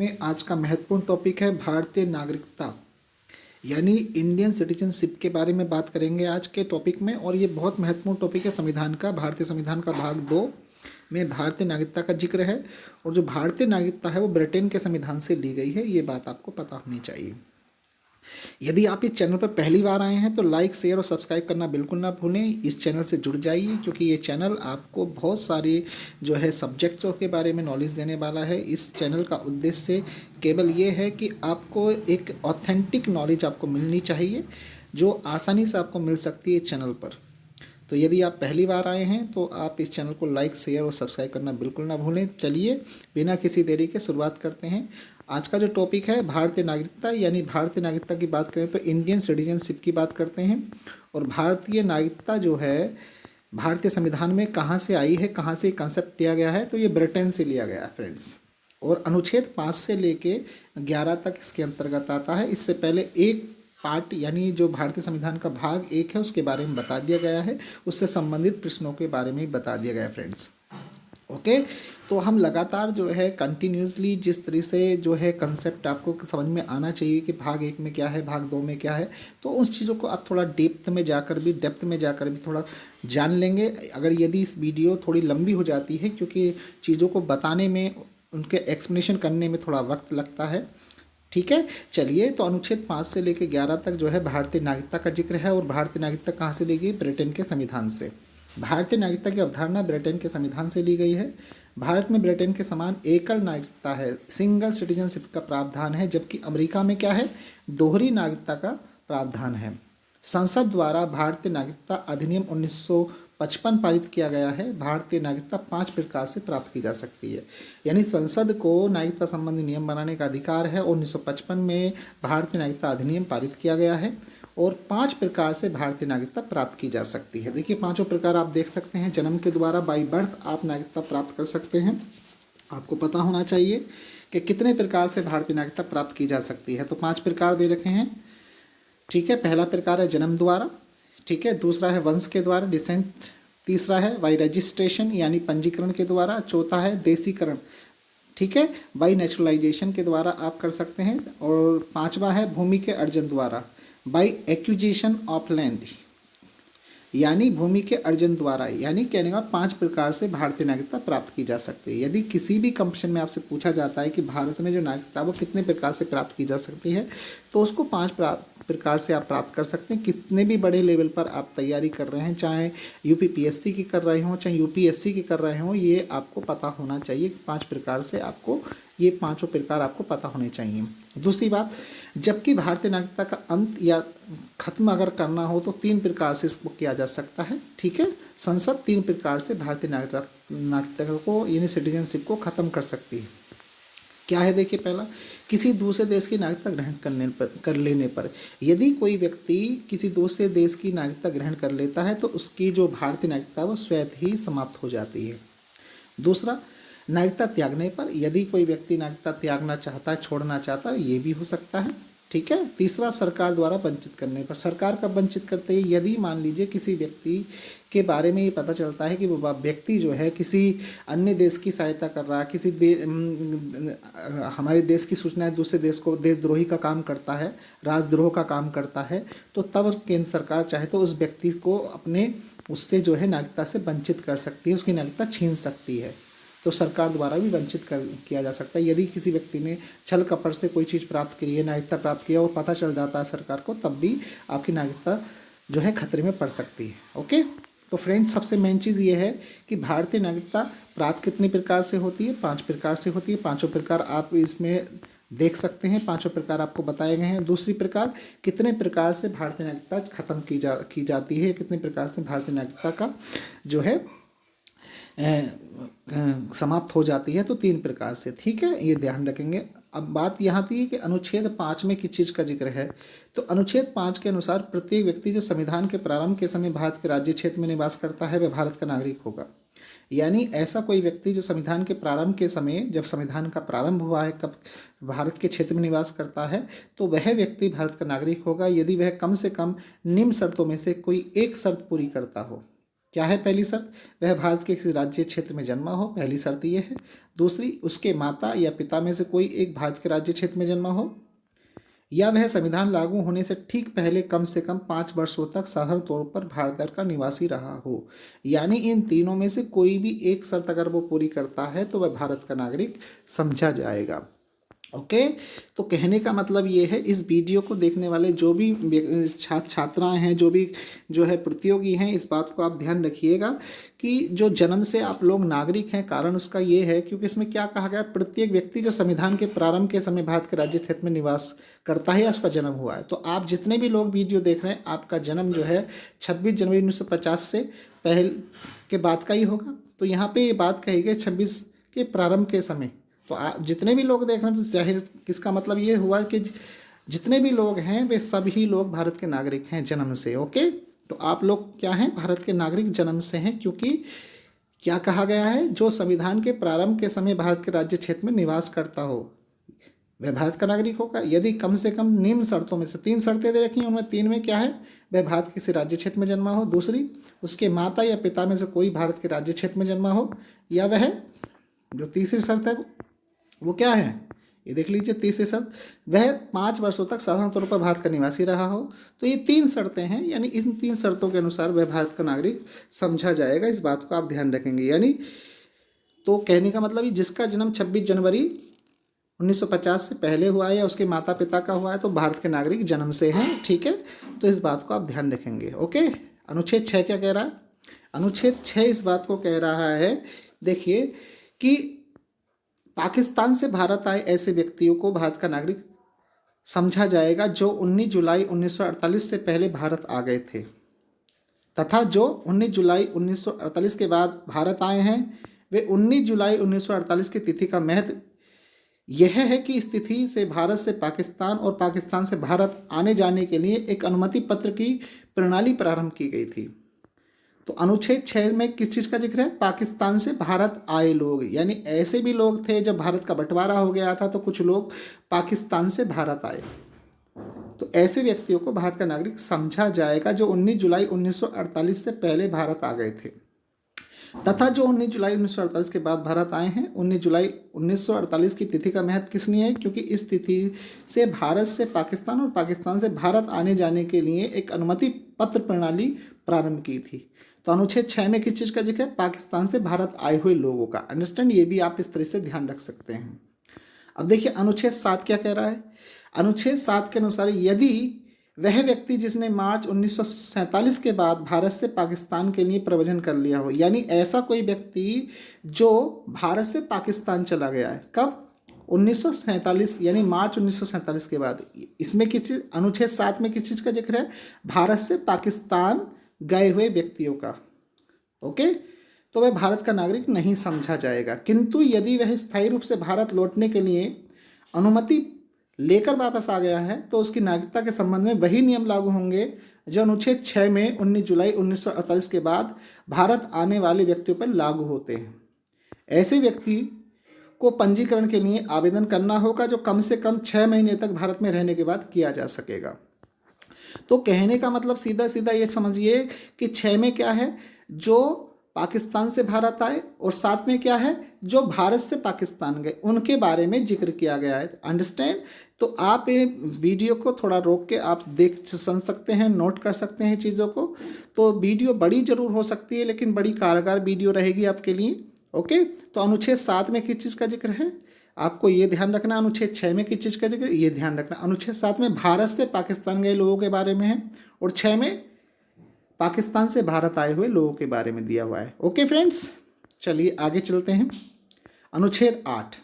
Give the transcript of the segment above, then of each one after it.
में आज का महत्वपूर्ण टॉपिक है भारतीय नागरिकता यानी इंडियन सिटीजनशिप के बारे में बात करेंगे आज के टॉपिक में। और ये बहुत महत्वपूर्ण टॉपिक है संविधान का। भारतीय संविधान का भाग 2 में भारतीय नागरिकता का जिक्र है। और जो भारतीय नागरिकता है वो ब्रिटेन के संविधान से ली गई है, ये बात आपको पता होनी चाहिए। यदि आप इस चैनल पर पहली बार आए हैं तो लाइक, शेयर और सब्सक्राइब करना बिल्कुल ना भूलें। इस चैनल से जुड़ जाइए क्योंकि ये चैनल आपको बहुत सारे जो है सब्जेक्ट्सों के बारे में नॉलेज देने वाला है। इस चैनल का उद्देश्य केवल ये है कि आपको एक ऑथेंटिक नॉलेज आपको मिलनी चाहिए जो आसानी से आपको मिल सकती है इस चैनल पर। तो यदि आप पहली बार आए हैं तो आप इस चैनल को लाइक, शेयर और सब्सक्राइब करना बिल्कुल ना भूलें। चलिए बिना किसी देरी के शुरुआत करते हैं। आज का जो टॉपिक है भारतीय नागरिकता, यानी भारतीय नागरिकता की बात करें तो इंडियन सिटीजनशिप की बात करते हैं। और भारतीय नागरिकता जो है भारतीय संविधान में कहाँ से आई है, कहाँ से कंसेप्ट लिया गया है, तो ये ब्रिटेन से लिया गया है फ्रेंड्स। और अनुच्छेद 5 से लेके 11 तक इसके अंतर्गत आता है। इससे पहले एक पार्ट यानी जो भारतीय संविधान का भाग 1 है उसके बारे में बता दिया गया है, उससे संबंधित प्रश्नों के बारे में भी बता दिया गया है फ्रेंड्स। ओके, तो हम लगातार जो है कंटिन्यूसली जिस तरह से जो है कंसेप्ट आपको समझ में आना चाहिए कि भाग 1 में क्या है, भाग 2 में क्या है, तो उस चीज़ों को आप थोड़ा डेप्थ में जाकर भी थोड़ा जान लेंगे। अगर यदि इस वीडियो थोड़ी लंबी हो जाती है क्योंकि चीज़ों को बताने में, उनके एक्सप्लेनेशन करने में थोड़ा वक्त लगता है, ठीक है। चलिए, तो अनुच्छेद 5 से लेकर 11 तक जो है भारतीय नागरिकता का जिक्र है। और भारतीय नागरिकता कहाँ से ली गई? ब्रिटेन के संविधान से। भारतीय नागरिकता की अवधारणा ब्रिटेन के संविधान से ली गई है। भारत में ब्रिटेन के समान एकल नागरिकता है, सिंगल सिटीजनशिप का प्रावधान है, जबकि अमेरिका में क्या है? दोहरी नागरिकता का प्रावधान है। संसद द्वारा भारतीय नागरिकता अधिनियम 1955 पारित किया गया है। भारतीय नागरिकता 5 प्रकार से प्राप्त की जा सकती है, यानी संसद को नागरिकता संबंधी नियम बनाने का अधिकार है। 1955 में भारतीय नागरिकता अधिनियम पारित किया गया है और 5 प्रकार से भारतीय नागरिकता प्राप्त की जा सकती है। देखिए, पांचों प्रकार आप देख सकते हैं। जन्म के द्वारा बाई बर्थ आप नागरिकता प्राप्त कर सकते हैं। आपको पता होना चाहिए कि कितने प्रकार से भारतीय नागरिकता प्राप्त की जा सकती है। तो 5 प्रकार दे रखे हैं, ठीक है। पहला प्रकार है जन्म द्वारा, ठीक है। दूसरा है वंश के द्वारा, डिसेंट। तीसरा है बाई रजिस्ट्रेशन यानी पंजीकरण के द्वारा। चौथा है देशीकरण, ठीक है, बाई नेचुरलाइजेशन के द्वारा आप कर सकते हैं। और 5वां है भूमि के अर्जन द्वारा, बाई एक्विजिशन ऑफ लैंड यानी भूमि के अर्जन द्वारा। यानी कहने का 5 प्रकार से भारतीय नागरिकता प्राप्त की जा सकती है। यदि किसी भी कंपटीशन में आपसे पूछा जाता है कि भारत में जो नागरिकता वो कितने प्रकार से प्राप्त की जा सकती है, तो उसको 5 प्रकार से आप प्राप्त कर सकते हैं। कितने भी बड़े लेवल पर आप तैयारी कर रहे हैं, चाहे यूपीपीएससी की कर रहे हों, चाहे यूपीएससी की कर रहे हों, ये आपको पता होना चाहिए कि 5 प्रकार से आपको ये 5 प्रकार आपको पता होने चाहिए। दूसरी बात, जबकि भारतीय नागरिकता का अंत या खत्म अगर करना हो तो 3 प्रकार से इसको किया जा सकता है, ठीक है। संसद 3 प्रकार से भारतीय नागरिकता को यानी सिटीजनशिप को खत्म कर सकती है। क्या है? देखिए, पहला, किसी दूसरे देश की नागरिकता ग्रहण कर लेने पर। यदि कोई व्यक्ति किसी दूसरे देश की नागरिकता ग्रहण कर लेता है तो उसकी जो भारतीय नागरिकता वो स्वयं ही समाप्त हो जाती है। दूसरा, नागरिकता त्यागने पर। यदि कोई व्यक्ति नागरिकता त्यागना चाहता है, छोड़ना चाहता है, ये भी हो सकता है, ठीक है। तीसरा, सरकार द्वारा वंचित करने पर। सरकार कब वंचित करते हैं? यदि मान लीजिए किसी व्यक्ति के बारे में ये पता चलता है कि वो व्यक्ति जो है किसी अन्य देश की सहायता कर रहा है, हमारे देश की सूचनाएं दूसरे देश को, देशद्रोही का काम करता है, राजद्रोह का काम करता है, तो तब केंद्र सरकार चाहे तो उस व्यक्ति को अपने उससे जो है नागरिकता से वंचित कर सकती है, उसकी नागरिकता छीन सकती है। तो सरकार द्वारा भी वंचित किया जा सकता है। यदि किसी व्यक्ति ने छल कपट से कोई चीज़ प्राप्त की है, नागरिकता प्राप्त किया और पता चल जाता है सरकार को, तब भी आपकी नागरिकता जो है खतरे में पड़ सकती है। ओके, तो फ्रेंड्स, सबसे मेन चीज़ ये है कि भारतीय नागरिकता प्राप्त कितने प्रकार से होती है? 5 प्रकार से होती है। 5 प्रकार आप इसमें देख सकते हैं, 5 प्रकार आपको बताए गए हैं। दूसरी प्रकार, कितने प्रकार से भारतीय नागरिकता खत्म की जाती है, कितने प्रकार से भारतीय नागरिकता का जो है समाप्त हो जाती है, तो 3 प्रकार से, ठीक है, ये ध्यान रखेंगे। अब बात यहाँ थी कि अनुच्छेद 5 में किस चीज़ का जिक्र है। तो अनुच्छेद 5 के अनुसार प्रत्येक व्यक्ति जो संविधान के प्रारंभ के समय भारत के राज्य क्षेत्र में निवास करता है वह भारत का नागरिक होगा। यानी ऐसा कोई व्यक्ति जो संविधान के प्रारंभ के समय, जब संविधान का प्रारंभ हुआ है, कब भारत के क्षेत्र में निवास करता है, तो वह व्यक्ति भारत का नागरिक होगा यदि वह कम से कम निम्न शर्तों में से कोई एक शर्त पूरी करता हो। क्या है पहली शर्त? वह भारत के किसी राज्य क्षेत्र में जन्मा हो, पहली शर्त ये है। दूसरी, उसके माता या पिता में से कोई एक भारत के राज्य क्षेत्र में जन्मा हो, या वह संविधान लागू होने से ठीक पहले कम से कम 5 वर्षों तक साधारण तौर पर भारत का निवासी रहा हो। यानी इन तीनों में से कोई भी एक शर्त अगर वो पूरी करता है तो वह भारत का नागरिक समझा जाएगा। ओके, तो कहने का मतलब ये है, इस वीडियो को देखने वाले जो भी छात्र छात्राएं हैं, जो भी जो है प्रतियोगी हैं, इस बात को आप ध्यान रखिएगा कि जो जन्म से आप लोग नागरिक हैं, कारण उसका ये है क्योंकि इसमें क्या कहा गया, प्रत्येक व्यक्ति जो संविधान के प्रारंभ के समय भारत के राज्य क्षेत्र में निवास करता है या उसका जन्म हुआ है। तो आप जितने भी लोग वीडियो देख रहे हैं, आपका जन्म जो है 26 जनवरी 1950 से पहले के बाद का ही होगा। तो यहाँ पे ये बात कही गई 26 के प्रारंभ के समय। तो आप जितने भी लोग देख रहे हैं, तो जाहिर किसका मतलब ये हुआ कि जितने भी लोग हैं वे सभी लोग भारत के नागरिक हैं जन्म से। ओके, तो आप लोग क्या हैं, भारत के नागरिक जन्म से हैं, क्योंकि क्या कहा गया है, जो संविधान के प्रारंभ के समय भारत के राज्य क्षेत्र में निवास करता हो वह भारत का नागरिक होगा, यदि कम से कम निम्न शर्तों में से 3 शर्तें दे रखी हैं, उनमें 3 में क्या है, वह भारत के किसी राज्य क्षेत्र में जन्मा हो। दूसरी, उसके माता या पिता में से कोई भारत के राज्य क्षेत्र में जन्मा हो, या वह जो तीसरी शर्त है वो क्या है, ये देख लीजिए, तीसरी शर्त, वह 5 वर्षों तक साधारण तौर पर भारत का निवासी रहा हो। तो ये 3 शर्तें हैं, यानी इन 3 शर्तों के अनुसार वह भारत का नागरिक समझा जाएगा। इस बात को आप ध्यान रखेंगे। यानी तो कहने का मतलब जिसका जन्म 26 जनवरी 1950 से पहले हुआ है या उसके माता पिता का हुआ है तो भारत के नागरिक जन्म से हैं। ठीक है, तो इस बात को आप ध्यान रखेंगे। ओके, अनुच्छेद 6 क्या कह रहा है? अनुच्छेद 6 इस बात को कह रहा है, देखिए, कि पाकिस्तान से भारत आए ऐसे व्यक्तियों को भारत का नागरिक समझा जाएगा जो 19 जुलाई 1948 से पहले भारत आ गए थे, तथा जो 19 जुलाई 1948 के बाद भारत आए हैं वे 19 जुलाई 1948 की तिथि का महत्व यह है कि इस तिथि से भारत से पाकिस्तान और पाकिस्तान से भारत आने जाने के लिए एक अनुमति पत्र की प्रणाली प्रारंभ की गई थी। तो अनुच्छेद 6 में किस चीज़ का जिक्र है? पाकिस्तान से भारत आए लोग, यानी ऐसे भी लोग थे जब भारत का बंटवारा हो गया था तो कुछ लोग पाकिस्तान से भारत आए, तो ऐसे व्यक्तियों को भारत का नागरिक समझा जाएगा जो 19 जुलाई 1948 से पहले भारत आ गए थे, तथा जो 19 जुलाई 1948 के बाद भारत आए हैं। 19 जुलाई 1948 की तिथि का महत्व किस लिए है? क्योंकि इस तिथि से भारत से पाकिस्तान और पाकिस्तान से भारत आने जाने के लिए एक अनुमति पत्र प्रणाली प्रारंभ की थी। तो अनुच्छेद 6 में किस चीज़ का जिक्र है? पाकिस्तान से भारत आए हुए लोगों का। अंडरस्टैंड, ये भी आप इस तरह से ध्यान रख सकते हैं। अब देखिए अनुच्छेद 7 क्या कह रहा है? अनुच्छेद 7 के अनुसार यदि वह व्यक्ति जिसने मार्च 1947 के बाद भारत से पाकिस्तान के लिए प्रव्रजन कर लिया हो, यानी ऐसा कोई व्यक्ति जो भारत से पाकिस्तान चला गया है, कब? 1947, यानी मार्च 1947 के बाद। इसमें किस चीज़, अनुच्छेद 7 में किस चीज़ का जिक्र है? भारत से पाकिस्तान गए हुए व्यक्तियों का। ओके, तो वह भारत का नागरिक नहीं समझा जाएगा। किंतु यदि वह स्थायी रूप से भारत लौटने के लिए अनुमति लेकर वापस आ गया है तो उसकी नागरिकता के संबंध में वही नियम लागू होंगे जो अनुच्छेद 6 में 19 जुलाई 1948 के बाद भारत आने वाले व्यक्तियों पर लागू होते हैं। ऐसे व्यक्ति को पंजीकरण के लिए आवेदन करना होगा जो कम से कम 6 महीने तक भारत में रहने के बाद किया जा सकेगा। तो कहने का मतलब सीधा सीधा ये समझिए कि 6 में क्या है, जो पाकिस्तान से भारत आए, और 7 में क्या है, जो भारत से पाकिस्तान गए, उनके बारे में जिक्र किया गया है। अंडरस्टैंड? तो आप ये वीडियो को थोड़ा रोक के आप देख सुन सकते हैं, नोट कर सकते हैं चीज़ों को। तो वीडियो बड़ी ज़रूर हो सकती है लेकिन बड़ी कारगर वीडियो रहेगी आपके लिए। ओके, तो अनुच्छेद 7 में किस चीज़ का जिक्र है आपको ये ध्यान रखना। अनुच्छेद 6 में किस चीज़ का जिक्र ये ध्यान रखना। अनुच्छेद 7 में भारत से पाकिस्तान गए लोगों के बारे में है और 6 में पाकिस्तान से भारत आए हुए लोगों के बारे में दिया हुआ है। ओके फ्रेंड्स, चलिए आगे चलते हैं। अनुच्छेद 8,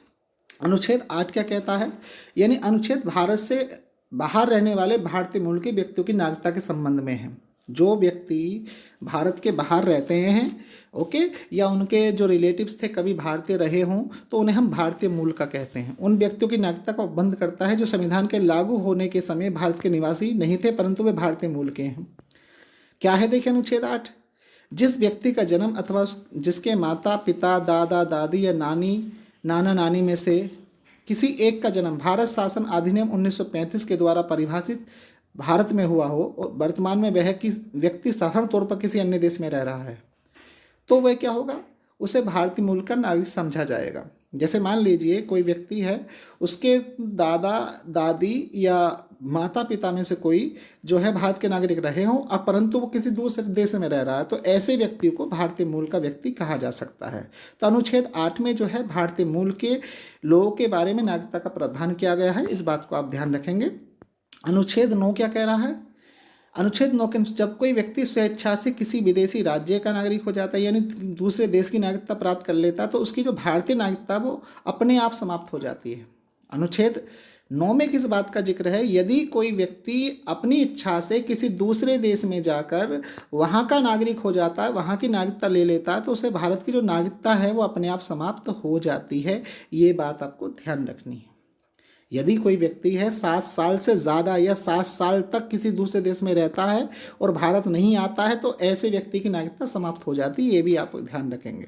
अनुच्छेद 8 क्या कहता है? यानी अनुच्छेद भारत से बाहर रहने वाले भारतीय मूल के व्यक्तियों की नागरिकता के संबंध में है। जो व्यक्ति भारत के बाहर रहते हैं, ओके, या उनके जो रिलेटिव्स थे कभी भारतीय रहे हों तो उन्हें हम भारतीय मूल का कहते हैं। उन व्यक्तियों की नागरिकता को बंद करता है जो संविधान के लागू होने के समय भारत के निवासी नहीं थे परंतु वे भारतीय मूल के हैं। क्या है देखिए अनुच्छेद 8, जिस व्यक्ति का जन्म अथवा जिसके माता पिता दादा दादी या नाना नानी में से किसी एक का जन्म भारत शासन अधिनियम 1935 के द्वारा परिभाषित भारत में हुआ हो और वर्तमान में वह व्यक्ति साधारण तौर पर किसी अन्य देश में रह रहा है। तो वह क्या होगा, उसे भारतीय मूल का नागरिक समझा जाएगा। जैसे मान लीजिए कोई व्यक्ति है, उसके दादा दादी या माता पिता में से कोई जो है भारत के नागरिक रहे हों, अब परंतु वो किसी दूसरे देश में रह रहा है, तो ऐसे व्यक्ति को भारतीय मूल का व्यक्ति कहा जा सकता है। तो अनुच्छेद 8 में जो है भारतीय मूल के लोगों के बारे में नागरिकता का प्रावधान किया गया है, इस बात को आप ध्यान रखेंगे। अनुच्छेद 9 क्या कह रहा है? अनुच्छेद 9 के अनुसार जब कोई व्यक्ति स्वेच्छा से किसी विदेशी राज्य का नागरिक हो जाता है, यानी दूसरे देश की नागरिकता प्राप्त कर लेता है, तो उसकी जो भारतीय नागरिकता वो अपने आप समाप्त हो जाती है। अनुच्छेद 9 में किस बात का जिक्र है? यदि कोई व्यक्ति अपनी इच्छा से किसी दूसरे देश में जाकर वहाँ का नागरिक हो जाता है, वहाँ की नागरिकता ले लेता है, तो उसे भारत की जो नागरिकता है वो अपने आप समाप्त हो जाती है। ये बात आपको ध्यान रखनी है। यदि कोई व्यक्ति है 7 साल से ज़्यादा या 7 साल तक किसी दूसरे देश में रहता है और भारत नहीं आता है, तो ऐसे व्यक्ति की नागरिकता समाप्त हो जाती है। ये भी आप ध्यान रखेंगे।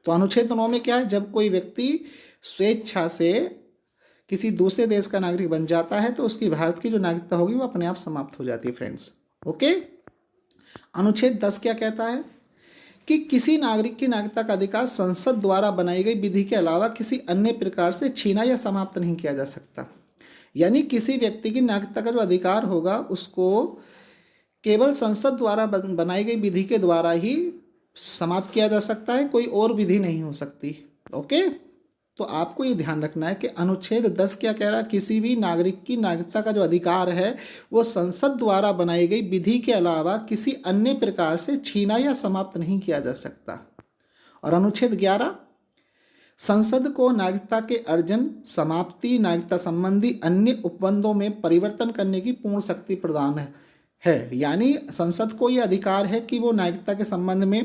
तो अनुच्छेद 9 में क्या है? जब कोई व्यक्ति स्वेच्छा से किसी दूसरे देश का नागरिक बन जाता है, तो उसकी भारत की जो नागरिकता होगी वो अपने आप समाप्त हो जाती है फ्रेंड्स। ओके। अनुच्छेद 10 क्या कहता है? कि किसी नागरिक की नागरिकता का अधिकार संसद द्वारा बनाई गई विधि के अलावा किसी अन्य प्रकार से छीना या समाप्त नहीं किया जा सकता। यानी किसी व्यक्ति की नागरिकता का जो अधिकार होगा उसको केवल संसद द्वारा बनाई गई विधि के द्वारा ही समाप्त किया जा सकता है, कोई और विधि नहीं हो सकती। ओके। तो आपको ये ध्यान रखना है कि अनुच्छेद 10 क्या कह रहा है? किसी भी नागरिक की नागरिकता का जो अधिकार है वो संसद द्वारा बनाई गई विधि के अलावा किसी अन्य प्रकार से छीना या समाप्त नहीं किया जा सकता। और अनुच्छेद 11, संसद को नागरिकता के अर्जन, समाप्ति, नागरिकता संबंधी अन्य उपबंधों में परिवर्तन करने की पूर्ण शक्ति प्रदान है। यानी संसद को ये अधिकार है कि वो नागरिकता के संबंध में,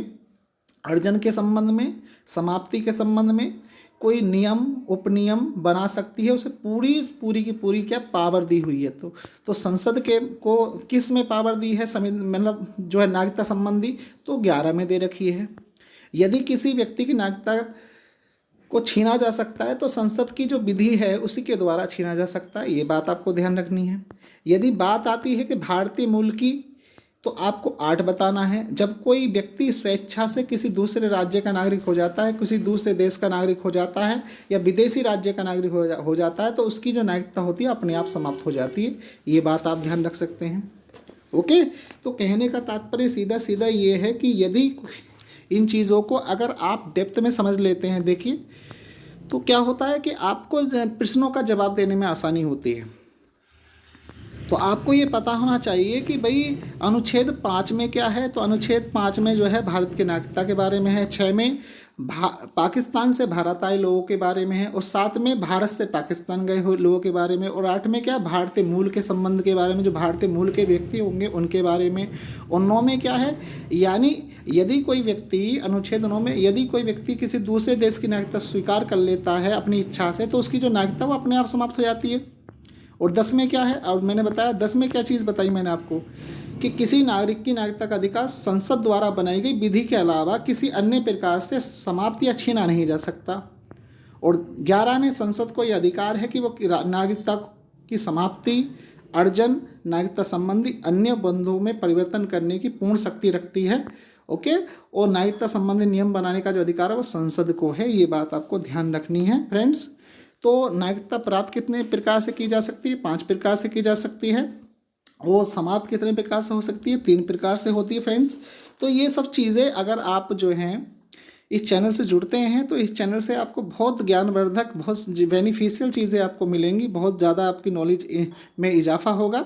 अर्जन के संबंध में, समाप्ति के संबंध में कोई नियम उपनियम बना सकती है। उसे पूरी की पूरी क्या पावर दी हुई है। तो संसद के को किस में पावर दी है? मतलब जो है नागरिकता संबंधी, तो 11 में दे रखी है। यदि किसी व्यक्ति की नागरिकता को छीना जा सकता है तो संसद की जो विधि है उसी के द्वारा छीना जा सकता है। ये बात आपको ध्यान रखनी है। यदि बात आती है कि भारतीय मूल की, तो आपको 8 बताना है। जब कोई व्यक्ति स्वेच्छा से किसी दूसरे राज्य का नागरिक हो जाता है, किसी दूसरे देश का नागरिक हो जाता है या विदेशी राज्य का नागरिक हो जाता है, तो उसकी जो नागरिकता होती है अपने आप समाप्त हो जाती है। ये बात आप ध्यान रख सकते हैं। ओके। तो कहने का तात्पर्य सीधा सीधा ये है कि यदि इन चीज़ों को अगर आप डेप्थ में समझ लेते हैं, देखिए, तो क्या होता है कि आपको प्रश्नों का जवाब देने में आसानी होती है। तो आपको ये पता होना चाहिए कि भाई अनुच्छेद 5 में क्या है। तो अनुच्छेद 5 में जो है भारत की नागरिकता के बारे में है, 6 में पाकिस्तान से भारत आए लोगों के बारे में है, और 7 में भारत से पाकिस्तान गए हुए लोगों के बारे में, और 8 में क्या भारतीय मूल के संबंध के बारे में, जो भारतीय मूल के व्यक्ति होंगे उनके बारे में, और 9 में क्या है, यानी यदि कोई व्यक्ति, अनुच्छेद 9 में यदि कोई व्यक्ति किसी दूसरे देश की नागरिकता स्वीकार कर लेता है अपनी इच्छा से, तो उसकी जो नागरिकता वो अपने आप समाप्त हो जाती है। और 10 में क्या है? और मैंने बताया 10 में क्या चीज़ बताई मैंने आपको, कि किसी नागरिक की नागरिकता का अधिकार संसद द्वारा बनाई गई विधि के अलावा किसी अन्य प्रकार से समाप्त या छीना नहीं जा सकता। और 11 में संसद को यह अधिकार है कि वो नागरिकता की समाप्ति, अर्जन, नागरिकता संबंधी अन्य बंधों में परिवर्तन करने की पूर्ण शक्ति रखती है। ओके। और नागरिकता संबंधी नियम बनाने का जो अधिकार है वो संसद को है। ये बात आपको ध्यान रखनी है फ्रेंड्स। तो नागरिकता प्राप्त कितने प्रकार से की जा सकती है? 5 प्रकार से की जा सकती है। वो समाप्त कितने प्रकार से हो सकती है? 3 प्रकार से होती है फ्रेंड्स। तो ये सब चीज़ें अगर आप जो हैं इस चैनल से जुड़ते हैं तो इस चैनल से आपको बहुत ज्ञानवर्धक, बहुत बेनिफिशियल चीज़ें आपको मिलेंगी, बहुत ज़्यादा आपकी नॉलेज में इजाफा होगा।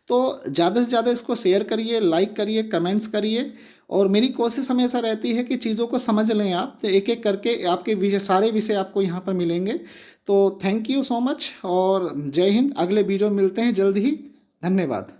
तो ज़्यादा से ज़्यादा इसको शेयर करिए, लाइक करिए, कमेंट्स करिए। और मेरी कोशिश हमेशा रहती है कि चीज़ों को समझ लें आप, तो एक एक करके आपके विषय, सारे विषय आपको यहाँ पर मिलेंगे। तो थैंक यू सो मच और जय हिंद। अगले वीडियो मिलते हैं जल्द ही। धन्यवाद।